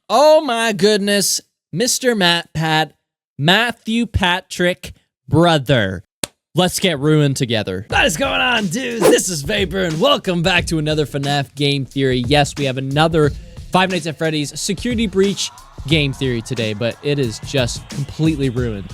Oh my goodness, Mr. Matthew Patrick, brother. Let's get ruined together. What is going on, dudes? This is Vapor, and welcome back to another FNAF game theory. Yes, we have another Five Nights at Freddy's security breach game theory today, but it is just completely ruined.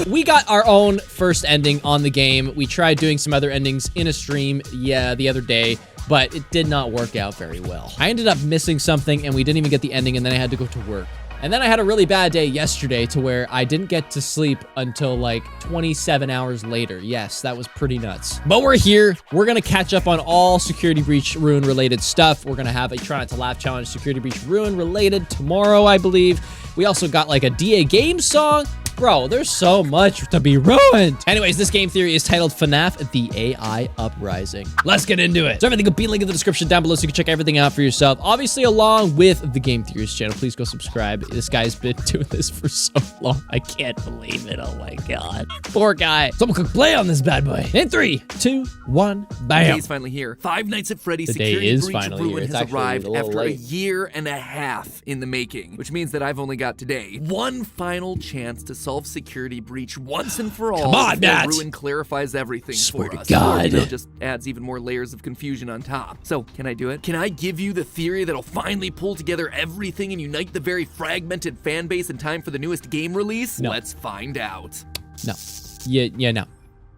We got our own first ending on the game. We tried doing some other endings in a stream, the other day, but it did not work out very well. I ended up missing something, and we didn't even get the ending, and then I had to go to work. And then I had a really bad day yesterday to where I didn't get to sleep until like 27 hours later. Yes, that was pretty nuts. But we're here. We're gonna catch up on all security breach ruin related stuff. We're gonna have a Try Not to Laugh challenge security breach ruin related tomorrow, I believe. We also got like a DA Games song. Bro, there's so much to be ruined. Anyways, this game theory is titled FNAF The AI Uprising. Let's get into it. So everything will be linked in the description down below so you can check everything out for yourself. Obviously, along with the Game Theories channel, please go subscribe. This guy's been doing this for so long. I can't believe it. Oh my God. Poor guy. Someone could play on this bad boy. In 3, 2, 1, bam. The day is finally here. Five Nights at Freddy's security breach ruin has arrived after a year and a half in the making, which means that I've only got today. One final chance to solve security breach once and for all. Come on, Matt. Ruin clarifies everything Swear for to us. God. Or, just adds even more layers of confusion on top. So, can I do it? Can I give you the theory that'll finally pull together everything and unite the very fragmented fan base in time for the newest game release? No. Let's find out. No. Yeah, no.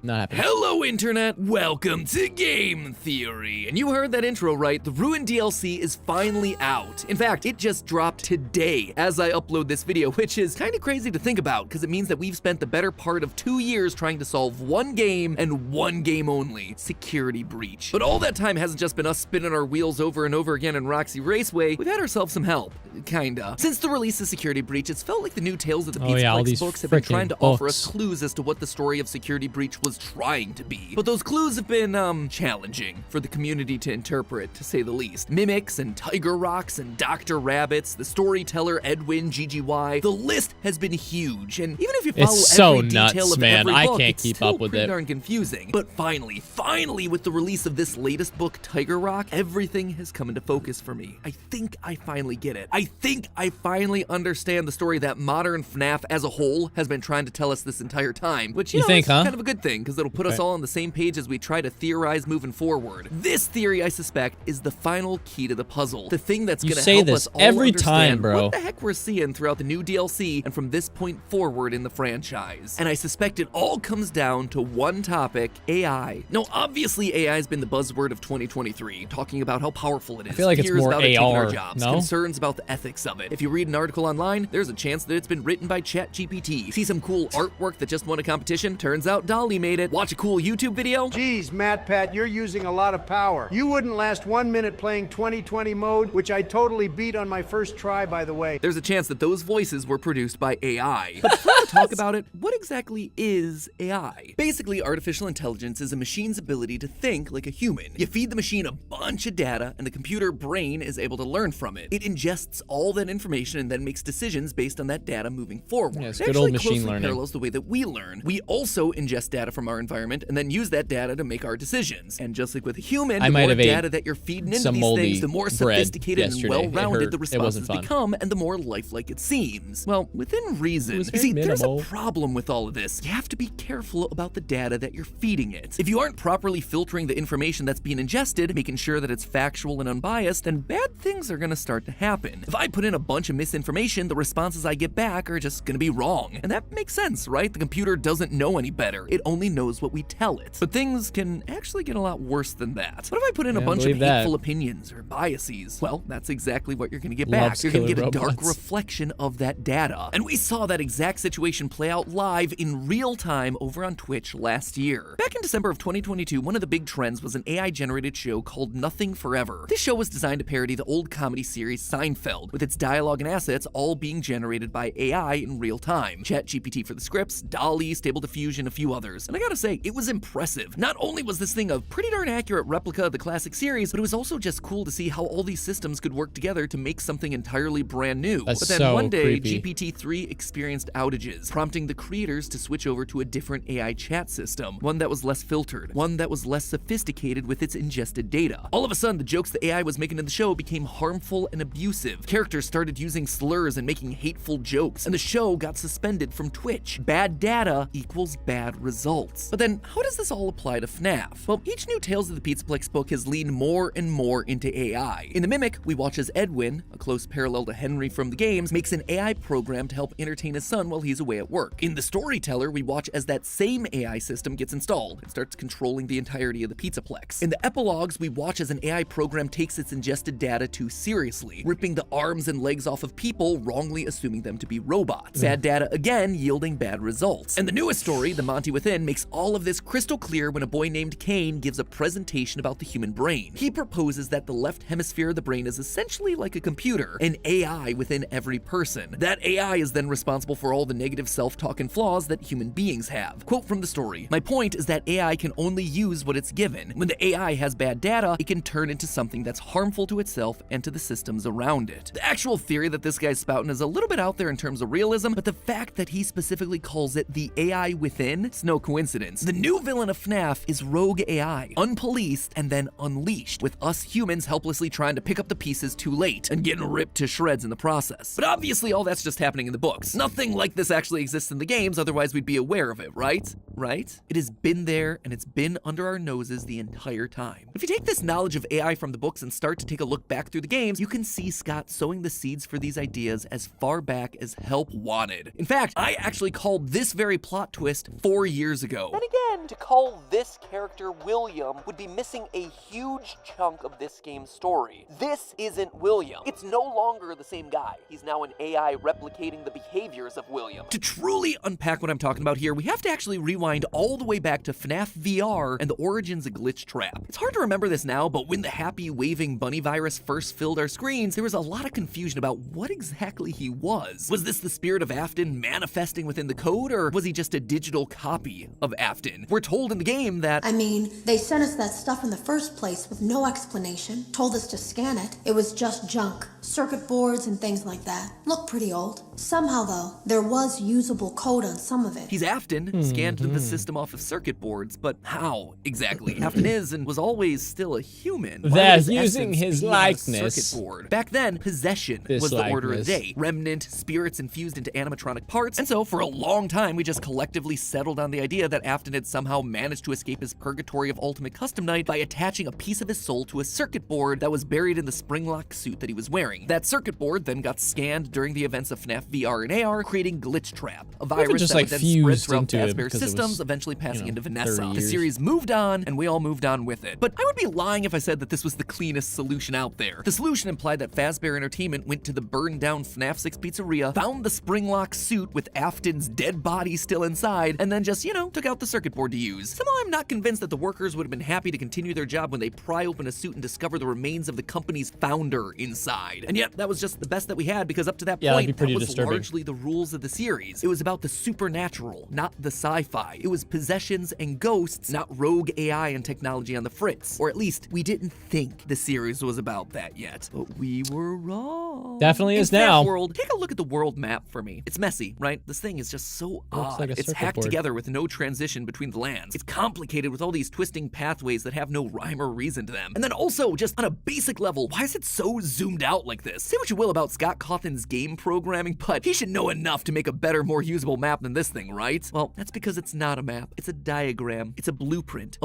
Not happening. Hello, Internet! Welcome to Game Theory! And you heard that intro right, the Ruin DLC is finally out. In fact, it just dropped today as I upload this video, which is kind of crazy to think about, because it means that we've spent the better part of 2 years trying to solve one game and one game only, security breach. But all that time hasn't just been us spinning our wheels over and over again in Roxy Raceway, we've had ourselves some help. Kinda. Since the release of Security Breach, it's felt like the new Tales of the Pizza books have been trying to offer us clues as to what the story of Security Breach was trying to be. But those clues have been, challenging for the community to interpret, to say the least. Mimics and Tiger Rocks and Dr. Rabbits, the storyteller Edwin GGY, the list has been huge, and even if you follow every detail of every book, I can't keep up with it. It's darn confusing. But finally, with the release of this latest book, Tiger Rock, everything has come into focus for me. I think I finally get it. I think I finally understand the story that modern FNAF as a whole has been trying to tell us this entire time, which, you know, is kind of a good thing, because it'll put us all on the same page as we try to theorize moving forward. This theory, I suspect, is the final key to the puzzle. The thing that's gonna help us all every understand time, bro. what the heck we're seeing throughout the new DLC and from this point forward in the franchise. And I suspect it all comes down to one topic, AI. Now, obviously, AI has been the buzzword of 2023, talking about how powerful it is. I feel like it's more about it taking our AR, jobs, no? concerns about the ethics of it. If you read an article online, there's a chance that it's been written by ChatGPT. See some cool artwork that just won a competition? Turns out Dolly made it. Watch a cool YouTube video? Geez, Pat, you're using a lot of power. You wouldn't last 1 minute playing 2020 mode, which I totally beat on my first try, by the way. There's a chance that those voices were produced by AI. But before we talk about it, what exactly is AI? Basically, artificial intelligence is a machine's ability to think like a human. You feed the machine a bunch of data, and the computer brain is able to learn from it. It ingests all that information and then makes decisions based on that data moving forward. Yeah, it's good old machine closely learning. Parallels the way that we learn. We also ingest data from our environment and then use that data to make our decisions. And just like with a human, the more data that you're feeding into these things, the more sophisticated and well-rounded the responses become, and the more lifelike it seems. Well, within reason. You see, there's a problem with all of this. You have to be careful about the data that you're feeding it. If you aren't properly filtering the information that's being ingested, making sure that it's factual and unbiased, then bad things are gonna start to happen. If I put in a bunch of misinformation, the responses I get back are just gonna be wrong. And that makes sense, right? The computer doesn't know any better. It only knows what we tell it. But things can actually get a lot worse than that. What if I put in a bunch of hateful opinions or biases? Well, that's exactly what you're gonna get back. You're gonna get a dark reflection of that data. And we saw that exact situation play out live in real time over on Twitch last year. Back in December of 2022, one of the big trends was an AI-generated show called Nothing Forever. This show was designed to parody the old comedy series Seinfeld, with its dialogue and assets all being generated by AI in real time. ChatGPT for the scripts, DALL-E, Stable Diffusion, a few others. And I gotta say, it was impressive. Not only was this thing a pretty darn accurate replica of the classic series, but it was also just cool to see how all these systems could work together to make something entirely brand new. That's but then so one day, creepy. GPT-3 experienced outages, prompting the creators to switch over to a different AI chat system, one that was less filtered, one that was less sophisticated with its ingested data. All of a sudden, the jokes the AI was making in the show became harmful and abusive. Characters started using slurs and making hateful jokes, and the show got suspended from Twitch. Bad data equals bad results. But then, how does this all apply to FNAF? Well, each new Tales of the Pizzaplex book has leaned more and more into AI. In The Mimic, we watch as Edwin, a close parallel to Henry from the games, makes an AI program to help entertain his son while he's away at work. In The Storyteller, we watch as that same AI system gets installed and starts controlling the entirety of the Pizzaplex. In the epilogues, we watch as an AI program takes its ingested data too seriously, ripping the arms and legs off of people, wrongly assuming them to be robots. Bad data again yielding bad results. And the newest story, The Monty Within, makes all of this crystal clear when a boy named Kane gives a presentation about the human brain. He proposes that the left hemisphere of the brain is essentially like a computer, an AI within every person. That AI is then responsible for all the negative self-talk and flaws that human beings have. Quote from the story, "My point is that AI can only use what it's given. When the AI has bad data, it can turn into something that's harmful to itself and to the systems around it." The actual theory that this guy's spouting is a little bit out there in terms of realism, but the fact that he specifically calls it the AI within, it's no coincidence. The new villain of FNAF is rogue AI, unpoliced and then unleashed, with us humans helplessly trying to pick up the pieces too late and getting ripped to shreds in the process. But obviously all that's just happening in the books. Nothing like this actually exists in the games, otherwise we'd be aware of it, right? Right? It has been there and it's been under our noses the entire time. If you take this knowledge of AI from the books and start to take a look back through the games, you can see Scott sowing the seeds for these ideas as far back as Help wanted. In fact, I actually called this very plot twist 4 years ago. Then again, to call this character William would be missing a huge chunk of this game's story. This isn't William. It's no longer the same guy. He's now an AI replicating the behaviors of William. To truly unpack what I'm talking about here, we have to actually rewind all the way back to FNAF VR and the origins of Glitchtrap. It's hard to remember this now, but when the happy waving bunny virus first filled our screens, there was a lot of confusion about what exactly he was. Was this the spirit of Afton manifesting within the code, or was he just a digital copy of Afton? We're told in the game that... I mean, they sent us that stuff in the first place with no explanation, told us to scan it. It was just junk. Circuit boards and things like that. Looked pretty old. Somehow, though, there was usable code on some of it. He's Afton, scanned the system off of circuit boards, but how exactly? Afton is and was always still a human. That's using his likeness. Circuit board. Back then, possession was the order of the day. Remnant, spirits infused into animatronic parts, and so for a long time, we just collectively settled on the idea that Afton had somehow managed to escape his purgatory of Ultimate Custom Night by attaching a piece of his soul to a circuit board that was buried in the spring-lock suit that he was wearing. That circuit board then got scanned during the events of FNAF VR and AR, creating Glitchtrap, a virus just that would then spread throughout Fazbear's systems, eventually passing into Vanessa. The series moved on, and we all moved on with it. But I would be lying if I said that this was the cleanest solution out there. The solution implied that Fazbear Entertainment went to the burned-down FNAF 6 pizzeria, found the spring-lock suit with Afton's dead body still inside, and then just, took out the circuit board to use. Somehow I'm not convinced that the workers would have been happy to continue their job when they pry open a suit and discover the remains of the company's founder inside. And yet, that was just the best that we had, because up to that point, that was largely the rules of the series. It was about the supernatural, not the sci-fi. It was possessions and ghosts, not rogue AI and technology on the fritz. Or at least, we didn't think the series was about that yet. But we were wrong. Definitely is now. World, take a look at the world map for me. It's messy, right? This thing is just so odd. Like it's hacked together with no transition between the lands. It's complicated with all these twisting pathways that have no rhyme or reason to them. And then also, just on a basic level, why is it so zoomed out like this? Say what you will about Scott Cawthon's game programming, but he should know enough to make a better, more usable map than this thing, right? Well, that's because it's not a map. It's a diagram. It's a blueprint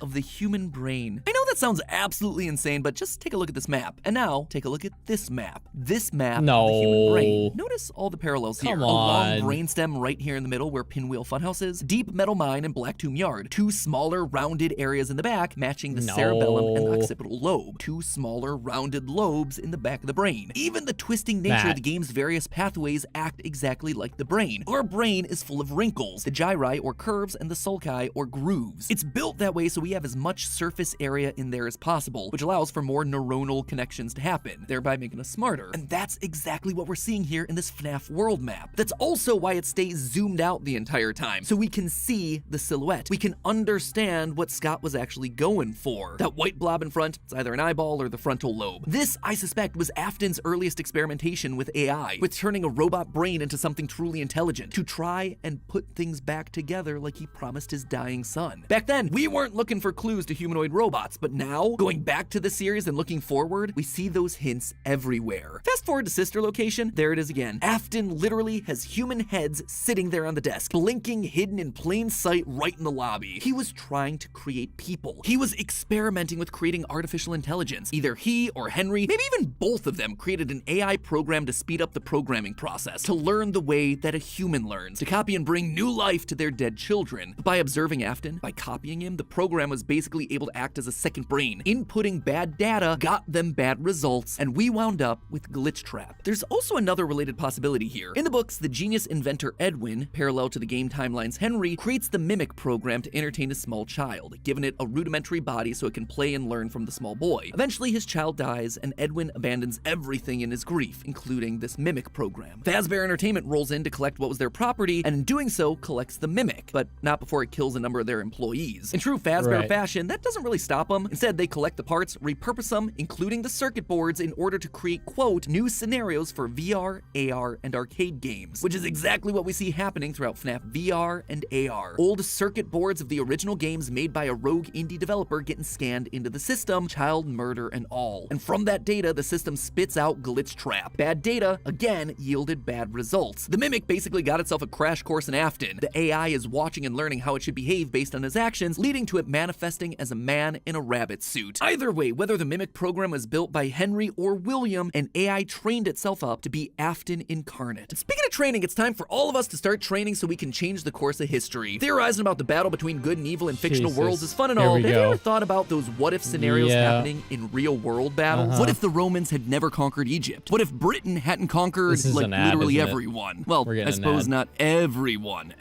of the human brain. I know that sounds absolutely insane, but just take a look at this map. And now, take a look at this map. This map of the human brain. Notice all the parallels here. A long brainstem right here in the middle where Pinwheel Funhouse is, deep metal mine and Black Tomb Yard. Two smaller, rounded areas in the back matching the cerebellum and occipital lobe. Two smaller, rounded lobes in the back of the brain. Even the twisting nature of the game's various pathways act exactly like the brain. Our brain is full of wrinkles, the gyri or curves, and the sulci or grooves. It's built that way so we have as much surface area in there as possible, which allows for more neuronal connections to happen, thereby making us smarter. And that's exactly what we're seeing here in this FNAF world map. That's also why it stays zoomed out the entire time, so we can see the silhouette. We can understand what Scott was actually going for. That white blob in front, it's either an eyeball or the frontal lobe. This, I suspect, was Afton's earliest experimentation with AI, with turning a robot brain into something truly intelligent, to try and put things back together like he promised his dying son. Back then, we weren't looking for clues to humanoid robots, but now, going back to the series and looking forward, we see those hints everywhere. Fast forward to Sister Location, there it is again. Afton literally has human heads sitting there on the desk, blinking, hidden in plain sight right in the lobby. He was trying to create people. He was experimenting with creating artificial intelligence. Either he or Henry, maybe even both of them, created an AI program to speed up the programming process, to learn the way that a human learns, to copy and bring new life to their dead children. But by observing Afton, by copying him, the program was basically able to act as a second brain. Inputting bad data got them bad results, and we wound up with Glitchtrap. There's also another related possibility here. In the books, the genius inventor Edwin, parallel to the game timeline's Henry, creates the Mimic program to entertain a small child, giving it a rudimentary body so it can play and learn from the small boy. Eventually, his child dies, and Edwin abandons everything in his grief, including this Mimic program. Fazbear Entertainment rolls in to collect what was their property, and in doing so, collects the Mimic, but not before it kills a number of their employees. In true Fazbear fashion, that doesn't really stop them. Instead, they collect the parts, repurpose them, including the circuit boards, in order to create, quote, new scenarios for VR, AR, and arcade games, which is exactly what we see happening throughout FNAF VR and AR. Old circuit boards of the original games made by a rogue indie developer getting scanned into the system, child murder and all. And from that data, the system spits out Glitchtrap. Bad data, again, yielded bad results. The Mimic basically got itself a crash course in Afton. The AI is watching and learning how it should behave based on his actions, leading to it manifesting as a man in a rabbit suit. Either way, whether the Mimic program was built by Henry or William, an AI trained itself up to be Afton incarnate. And speaking of training, it's time for all of us to start training so we can change the course of history. Theorizing about the battle between good and evil in fictional worlds is fun and all, but have you ever thought about those what-if scenarios happening in real-world battles? What if the Romans had never conquered Egypt? What if Britain hadn't conquered, like, literally everyone? Well, I suppose not everyone.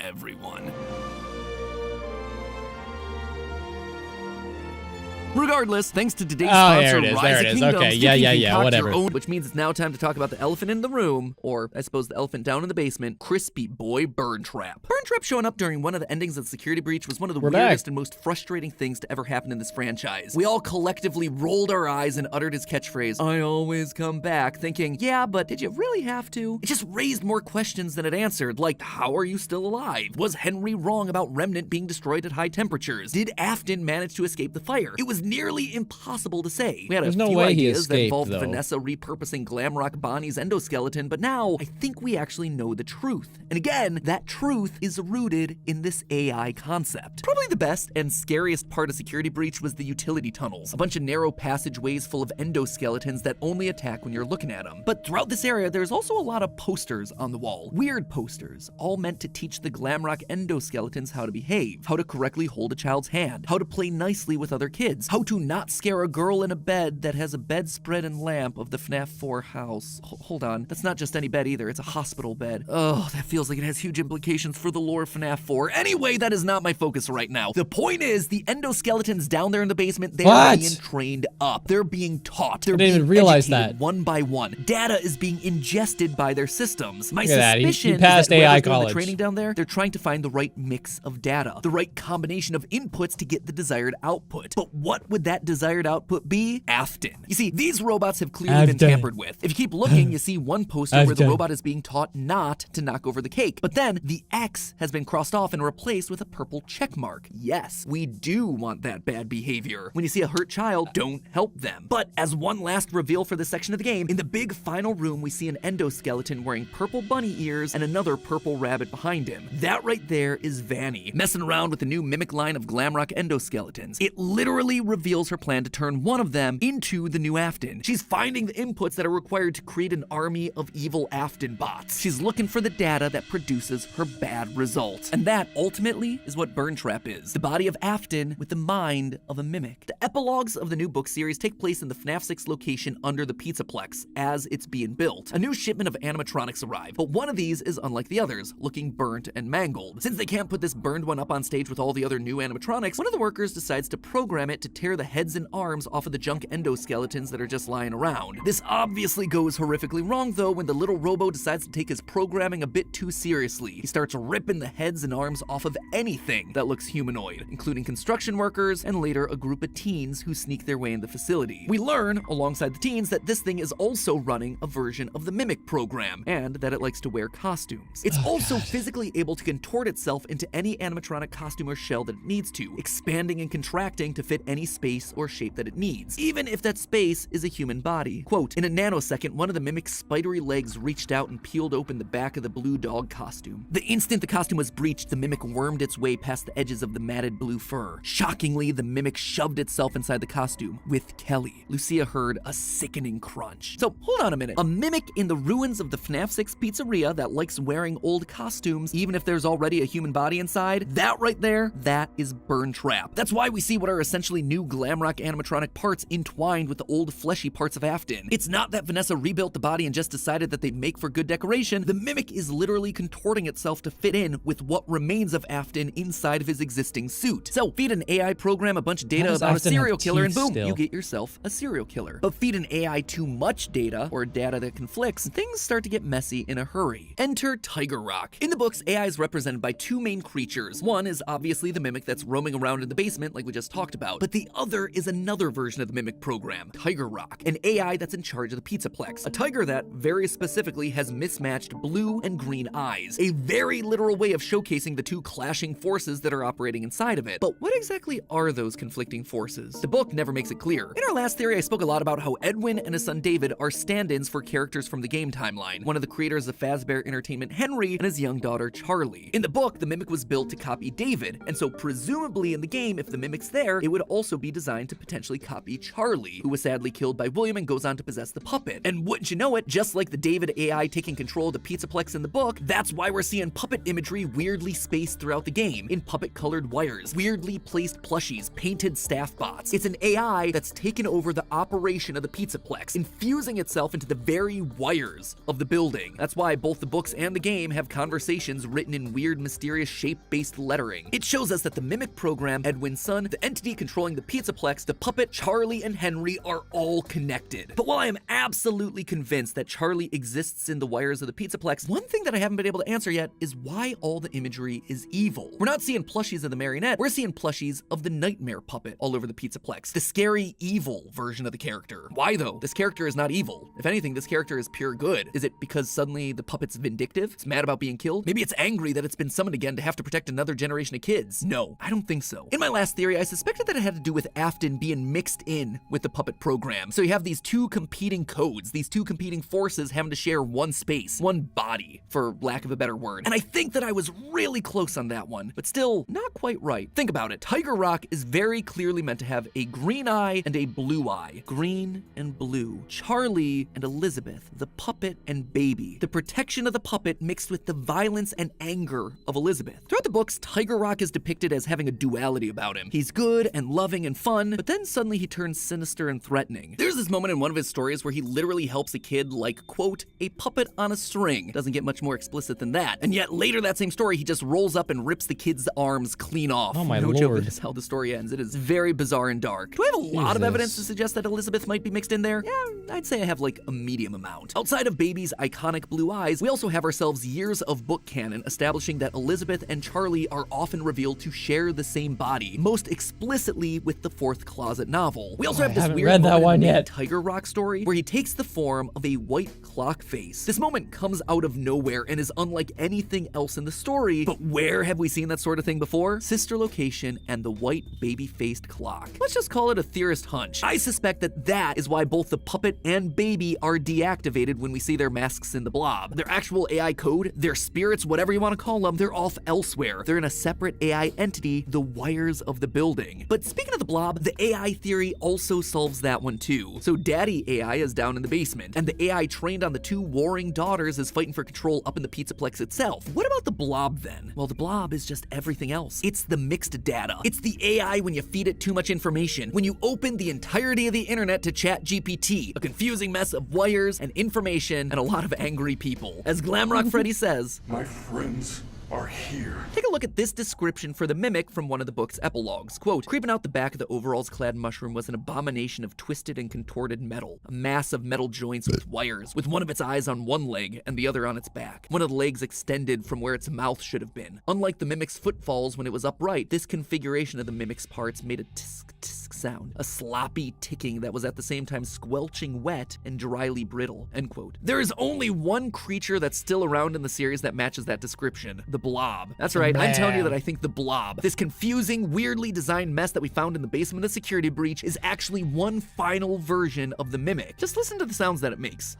Regardless, thanks to today's sponsor, Rise of Kingdoms, okay, yeah, whatever. Which means it's now time to talk about the elephant in the room, or I suppose the elephant down in the basement, Crispy Boy Burntrap. Burntrap showing up during one of the endings of the Security Breach was one of the weirdest and most frustrating things to ever happen in this franchise. We all collectively rolled our eyes and uttered his catchphrase, "I always come back," thinking, yeah, but did you really have to? It just raised more questions than it answered, like, how are you still alive? Was Henry wrong about Remnant being destroyed at high temperatures? Did Afton manage to escape the fire? It was nearly impossible to say. We had a few ideas that involved Vanessa repurposing Glamrock Bonnie's endoskeleton, but now I think we actually know the truth. And again, that truth is rooted in this AI concept. Probably the best and scariest part of Security Breach was the utility tunnels, a bunch of narrow passageways full of endoskeletons that only attack when you're looking at them. But throughout this area, there's also a lot of posters on the wall. Weird posters, all meant to teach the Glamrock endoskeletons how to behave, how to correctly hold a child's hand, how to play nicely with other kids, how to not scare a girl in a bed that has a bedspread and lamp of the FNAF 4 house. Hold on, that's not just any bed either, it's a hospital bed. Oh, that feels like it has huge implications for the lore of FNAF 4. Anyway, that is not my focus right now. The point is, the endoskeletons down there in the basement, they're being trained up. They're being taught. They're being educated one by one. Data is being ingested by their systems. My suspicion is that whoever's doing the training down there, they're trying to find the right mix of data, the right combination of inputs to get the desired output. But what would that desired output be? Afton. You see, these robots have clearly been tampered with. If you keep looking, you see one poster where the robot is being taught not to knock over the cake. But then the X has been crossed off and replaced with a purple check mark. Yes, we do want that bad behavior. When you see a hurt child, don't help them. But as one last reveal for this section of the game, in the big final room, we see an endoskeleton wearing purple bunny ears and another purple rabbit behind him. That right there is Vanny, messing around with the new Mimic line of Glamrock endoskeletons. It literally reveals her plan to turn one of them into the new Afton. She's finding the inputs that are required to create an army of evil Afton bots. She's looking for the data that produces her bad results. And that, ultimately, is what Burntrap is. The body of Afton with the mind of a mimic. The epilogues of the new book series take place in the FNAF 6 location under the Pizzaplex as it's being built. A new shipment of animatronics arrive, but one of these is unlike the others, looking burnt and mangled. Since they can't put this burned one up on stage with all the other new animatronics, one of the workers decides to program it to tear the heads and arms off of the junk endoskeletons that are just lying around. This obviously goes horrifically wrong though when the little robo decides to take his programming a bit too seriously. He starts ripping the heads and arms off of anything that looks humanoid, including construction workers and later a group of teens who sneak their way in the facility. We learn, alongside the teens, that this thing is also running a version of the Mimic program, and that it likes to wear costumes. It's also physically able to contort itself into any animatronic costume or shell that it needs to, expanding and contracting to fit any space or shape that it needs, even if that space is a human body. Quote, in a nanosecond, one of the Mimic's spidery legs reached out and peeled open the back of the blue dog costume. The instant the costume was breached, the Mimic wormed its way past the edges of the matted blue fur. Shockingly, the Mimic shoved itself inside the costume with Kelly. Lucia heard a sickening crunch. So hold on a minute. A Mimic in the ruins of the FNAF 6 pizzeria that likes wearing old costumes, even if there's already a human body inside? That right there, that is Burntrap. That's why we see what are essentially new glam rock animatronic parts entwined with the old fleshy parts of Afton. It's not that Vanessa rebuilt the body and just decided that they'd make for good decoration. The Mimic is literally contorting itself to fit in with what remains of Afton inside of his existing suit. So feed an AI program a bunch of data about a serial killer and boom, you get yourself a serial killer. But feed an AI too much data, or data that conflicts, things start to get messy in a hurry. Enter Tiger Rock. In the books, AI is represented by two main creatures. One is obviously the Mimic that's roaming around in the basement like we just talked about, but the other is another version of the Mimic program, Tiger Rock, an AI that's in charge of the Pizzaplex. A tiger that, very specifically, has mismatched blue and green eyes. A very literal way of showcasing the two clashing forces that are operating inside of it. But what exactly are those conflicting forces? The book never makes it clear. In our last theory, I spoke a lot about how Edwin and his son David are stand-ins for characters from the game timeline. One of the creators of Fazbear Entertainment, Henry, and his young daughter, Charlie. In the book, the Mimic was built to copy David, and so presumably in the game, if the Mimic's there, it would also be designed to potentially copy Charlie, who was sadly killed by William and goes on to possess the puppet. And wouldn't you know it, just like the David AI taking control of the Pizzaplex in the book, that's why we're seeing puppet imagery weirdly spaced throughout the game, in puppet-colored wires, weirdly placed plushies, painted staff bots. It's an AI that's taken over the operation of the Pizzaplex, infusing itself into the very wires of the building. That's why both the books and the game have conversations written in weird, mysterious shape-based lettering. It shows us that the Mimic program, Edwin's son, the entity controlling the Pizzaplex, the puppet, Charlie, and Henry are all connected. But while I am absolutely convinced that Charlie exists in the wires of the Pizzaplex, one thing that I haven't been able to answer yet is why all the imagery is evil. We're not seeing plushies of the marionette, we're seeing plushies of the nightmare puppet all over the Pizzaplex, the scary, evil version of the character. Why though? This character is not evil. If anything, this character is pure good. Is it because suddenly the puppet's vindictive? It's mad about being killed? Maybe it's angry that it's been summoned again to have to protect another generation of kids? No, I don't think so. In my last theory, I suspected that it had to do with Afton being mixed in with the puppet program. So you have these two competing codes, these two competing forces having to share one space, one body, for lack of a better word. And I think that I was really close on that one, but still not quite right. Think about it. Tiger Rock is very clearly meant to have a green eye and a blue eye. Green and blue. Charlie and Elizabeth, the puppet and baby. The protection of the puppet mixed with the violence and anger of Elizabeth. Throughout the books, Tiger Rock is depicted as having a duality about him. He's good and loving and fun, but then suddenly he turns sinister and threatening. There's this moment in one of his stories where he literally helps a kid like, quote, a puppet on a string. Doesn't get much more explicit than that. And yet later that same story, he just rolls up and rips the kid's arms clean off. Oh my no lord. joke, that is how the story ends. It is very bizarre and dark. Do I have a lot of evidence to suggest that Elizabeth might be mixed in there? Yeah, I'd say I have like a medium amount. Outside of Baby's iconic blue eyes, we also have ourselves years of book canon establishing that Elizabeth and Charlie are often revealed to share the same body, most explicitly with the Fourth Closet novel. We also have this weird moment in the Tiger Rock story where he takes the form of a white clock face. This moment comes out of nowhere and is unlike anything else in the story, but where have we seen that sort of thing before? Sister Location and the white baby-faced clock. Let's just call it a theorist hunch. I suspect that that is why both the puppet and baby are deactivated when we see their masks in the blob. Their actual AI code, their spirits, whatever you want to call them, they're off elsewhere. They're in a separate AI entity, the wires of the building. But speaking speaking of the blob, the AI theory also solves that one too. So Daddy AI is down in the basement, and the AI trained on the two warring daughters is fighting for control up in the Pizzaplex itself. What about the blob then? Well, the blob is just everything else. It's the mixed data. It's the AI when you feed it too much information. When you open the entirety of the internet to ChatGPT, a confusing mess of wires and information and a lot of angry people. As Glamrock Freddy says, "My friends are here." Take a look at this description for the mimic from one of the book's epilogues. Quote, "Creeping out the back of the overalls-clad mushroom was an abomination of twisted and contorted metal. A mass of metal joints with wires, with one of its eyes on one leg and the other on its back. One of the legs extended from where its mouth should have been. Unlike the mimic's footfalls when it was upright, this configuration of the mimic's parts made a tisk-tisk sound. A sloppy ticking that was at the same time squelching wet and dryly brittle." End quote. There is only one creature that's still around in the series that matches that description. The blob. That's right, I'm telling you that I think the blob, this confusing, weirdly designed mess that we found in the basement of the security breach, is actually one final version of the mimic. Just listen to the sounds that it makes.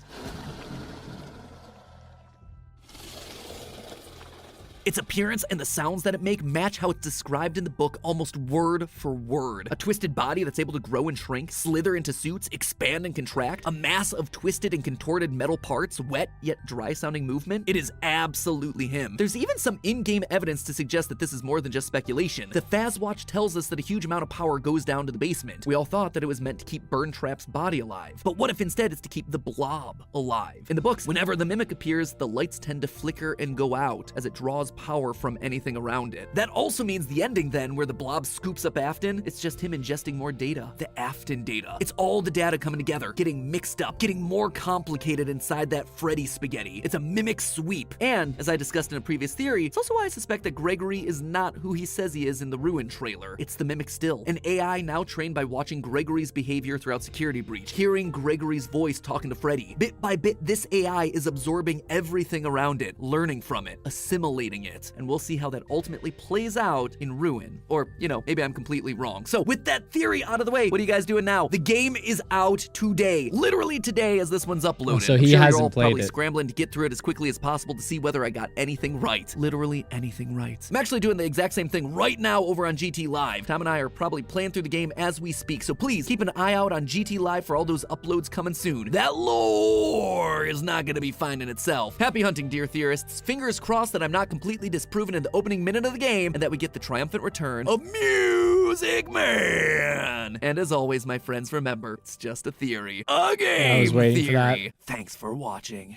Its appearance and the sounds that it makes match how it's described in the book almost word for word. A twisted body that's able to grow and shrink, slither into suits, expand and contract, a mass of twisted and contorted metal parts, wet yet dry sounding movement. It is absolutely him. There's even some in-game evidence to suggest that this is more than just speculation. The Fazwatch tells us that a huge amount of power goes down to the basement. We all thought that it was meant to keep Burntrap's body alive. But what if instead it's to keep the blob alive? In the books, whenever the mimic appears, the lights tend to flicker and go out as it draws power from anything around it. That also means the ending then, where the blob scoops up Afton, it's just him ingesting more data. The Afton data. It's all the data coming together, getting mixed up, getting more complicated inside that Freddy spaghetti. It's a mimic sweep. And, as I discussed in a previous theory, it's also why I suspect that Gregory is not who he says he is in the Ruin trailer. It's the mimic still. An AI now trained by watching Gregory's behavior throughout Security Breach, hearing Gregory's voice talking to Freddy. Bit by bit, this AI is absorbing everything around it, learning from it, assimilating it. And we'll see how that ultimately plays out in Ruin. Or, you know, maybe I'm completely wrong. So, with that theory out of the way, what are you guys doing now? The game is out today. Literally today as this one's uploaded. Oh, so he hasn't you're all played probably it. Scrambling to get through it as quickly as possible to see whether I got anything right. Literally anything right. I'm actually doing the exact same thing right now over on GT Live. Tom and I are probably playing through the game as we speak, so please keep an eye out on GT Live for all those uploads coming soon. That lore is not gonna be finding itself. Happy hunting, dear theorists. Fingers crossed that I'm not completely disproven in the opening minute of the game and that we get the triumphant return of Music Man. And as always, my friends, remember, it's just a theory. A game I was waiting theory. for that. Thanks for watching.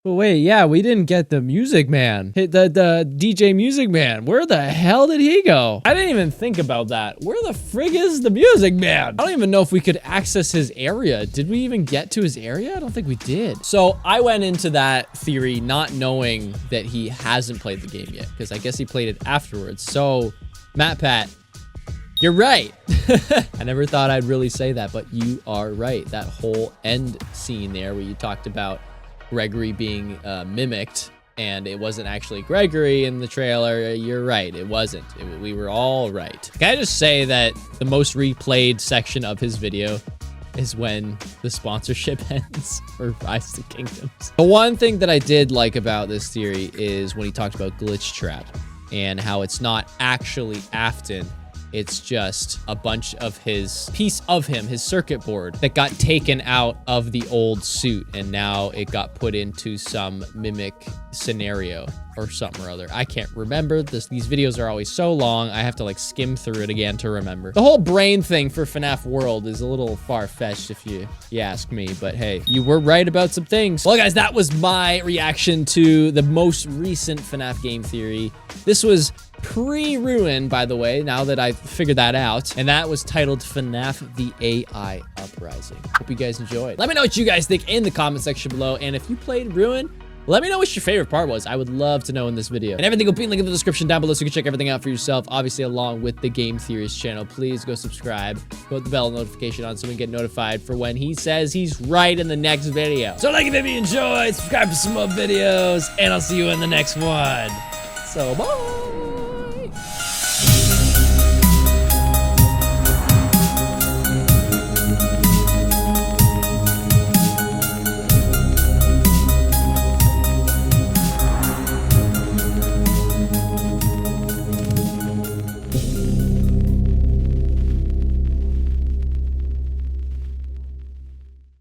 But wait, yeah, we didn't get the Music Man. The DJ Music Man. Where the hell did he go? I didn't even think about that. Where the frig is the Music Man? I don't even know if we could access his area. Did we even get to his area? I don't think we did. So I went into that theory not knowing that he hasn't played the game yet, because I guess he played it afterwards. So, MatPat, you're right. I never thought I'd really say that, but you are right. That whole end scene there where you talked about Gregory being mimicked, and it wasn't actually Gregory in the trailer. You're right, it wasn't. We were all right. Can I just say that the most replayed section of his video is when the sponsorship ends for Rise of the Kingdoms. The one thing that I did like about this theory is when he talked about Glitchtrap and how it's not actually Afton. It's just a bunch of his piece of him, his circuit board, that got taken out of the old suit, and now it got put into some mimic scenario or something or other. I can't remember. These videos are always so long, I have to like skim through it again to remember. The whole brain thing for FNAF World is a little far-fetched if you ask me, but hey, you were right about some things. Well, guys, that was my reaction to the most recent FNAF game theory. This was pre-Ruin, by the way, now that I've figured that out. And that was titled FNAF The AI Uprising. Hope you guys enjoyed. Let me know what you guys think in the comment section below. And if you played Ruin, let me know what your favorite part was. I would love to know in this video. And everything will be linked in the description down below so you can check everything out for yourself. Obviously, along with the Game Theorists channel. Please go subscribe. Put the bell notification on so we can get notified for when he says he's right in the next video. So like it if you enjoyed, subscribe for some more videos, and I'll see you in the next one. So bye.